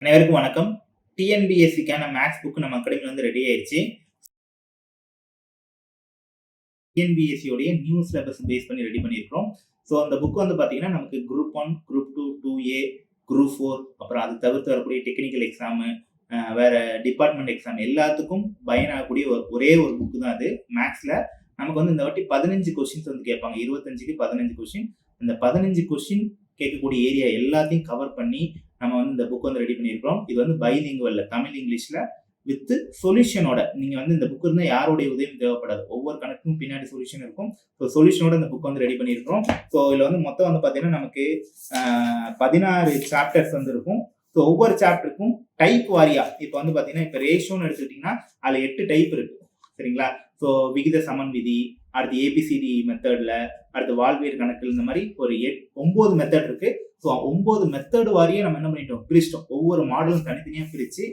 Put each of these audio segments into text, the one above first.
அனைவருக்கும் வணக்கம். டிஎன்பிஎஸ்சிக்கான maths book நம்ம அகாடமில வந்து ரெடி ஆயிருச்சு. டிஎன்பிஎஸ்சியோடைய நியூ சிலபஸ் பேஸ் பண்ணி ரெடி பண்ணியிருக்கிறோம். ஸோ அந்த புக் வந்து பார்த்தீங்கன்னா, நமக்கு குரூப் 1, குரூப் 2, 2A, குரூப் 4 அப்புறம் அது தவிர்த்து வரக்கூடிய டெக்னிக்கல் எக்ஸாமு, வேற டிபார்ட்மெண்ட் எக்ஸாம் எல்லாத்துக்கும் பயனாகக்கூடிய ஒரே ஒரு புக் தான் அது. மேக்ஸ்ல நமக்கு வந்து இந்த வாட்டி 15 கொஸ்டின்ஸ் வந்து கேட்பாங்க. 25க்கு 15 கொஸ்டின். அந்த 15 கொஸ்டின் கேட்கக்கூடிய ஏரியா எல்லாத்தையும் கவர் பண்ணி நம்ம வந்து இந்த புக் வந்து ரெடி பண்ணியிருக்கிறோம். இது வந்து பைலிங்குவல்ல தமிழ் இங்கிலீஷ்ல வித் சொல்யூஷனோட. நீங்க வந்து இந்த புக் இருந்தால் யாருடைய உதவியும் தேவைப்படாது. ஒவ்வொரு கணக்குக்கும் பின்னாடி சொல்யூஷன் இருக்கும். ஸோ சொல்யூஷனோட இந்த புக் வந்து ரெடி பண்ணியிருக்கிறோம். ஸோ இதில் வந்து மொத்தம் வந்து பார்த்தீங்கன்னா நமக்கு 16 சாப்டர்ஸ் வந்து இருக்கும். ஸோ ஒவ்வொரு சாப்டருக்கும் டைப் வாரியா இப்போ வந்து பார்த்தீங்கன்னா இப்போ ரேஷியோன்னு எடுத்துக்கிட்டிங்கன்னா அதில் 8 டைப் இருக்கு. சரிங்களா? ஸோ விகித சமன் விதி, அடுத்து ஏபிசிடி மெத்தட்ல, அடுத்து வாழ்வியல் கணக்கு, இந்த மாதிரி ஒரு 9 மெத்தட் இருக்கு. ஸோ 9 மெத்தட் வாரியே நம்ம என்ன பண்ணிட்டோம், பிரிச்சிட்டோம். ஒவ்வொரு மாடலும் தனித்தனியாக பிரித்து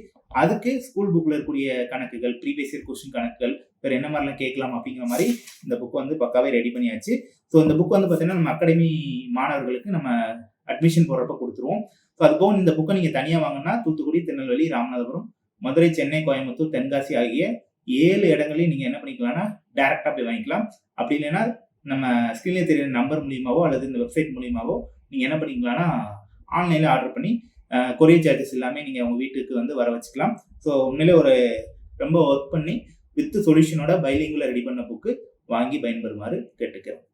அதுக்கு ஸ்கூல் புக்கில் இருக்கக்கூடிய கணக்குகள், ப்ரீவியஸ் இயர் கொஸ்டின் கணக்குகள், வேறு என்ன மாதிரிலாம் கேட்கலாம் அப்படிங்கிற மாதிரி இந்த புக் வந்து பக்காவே ரெடி பண்ணியாச்சு. ஸோ இந்த புக் வந்து பார்த்தீங்கன்னா நம்ம அகாடமி மாணவர்களுக்கு நம்ம அட்மிஷன் போடுறப்ப கொடுத்துருவோம். ஸோ அது போக இந்த புக்கை நீங்கள் தனியாக வாங்கினா தூத்துக்குடி, திருநெல்வேலி, ராமநாதபுரம், மதுரை, சென்னை, கோயம்புத்தூர், தென்காசி ஆகிய 7 இடங்களையும் நீங்கள் என்ன பண்ணிக்கலாம்னா டேரெக்டாக போய் வாங்கிக்கலாம். அப்படி இல்லைன்னா நம்ம ஸ்கிரீன்ல தெரியுற நம்பர் மூலியமாவோ அல்லது இந்த வெப்சைட் மூலியமாவோ நீங்கள் என்ன பண்ணிக்கலாம்னா ஆன்லைனில் ஆர்டர் பண்ணி கொரியர் சார்ஜஸ் எல்லாமே நீங்கள் உங்கள் வீட்டுக்கு வந்து வர வச்சுக்கலாம். ஸோ உண்மையிலே ஒரு ரொம்ப ஒர்க் பண்ணி வித் சொல்யூஷனோட பைலிங்குல ரெடி பண்ண புக்கு வாங்கி பயன்பெறுமாறு கேட்டுக்கிறோம்.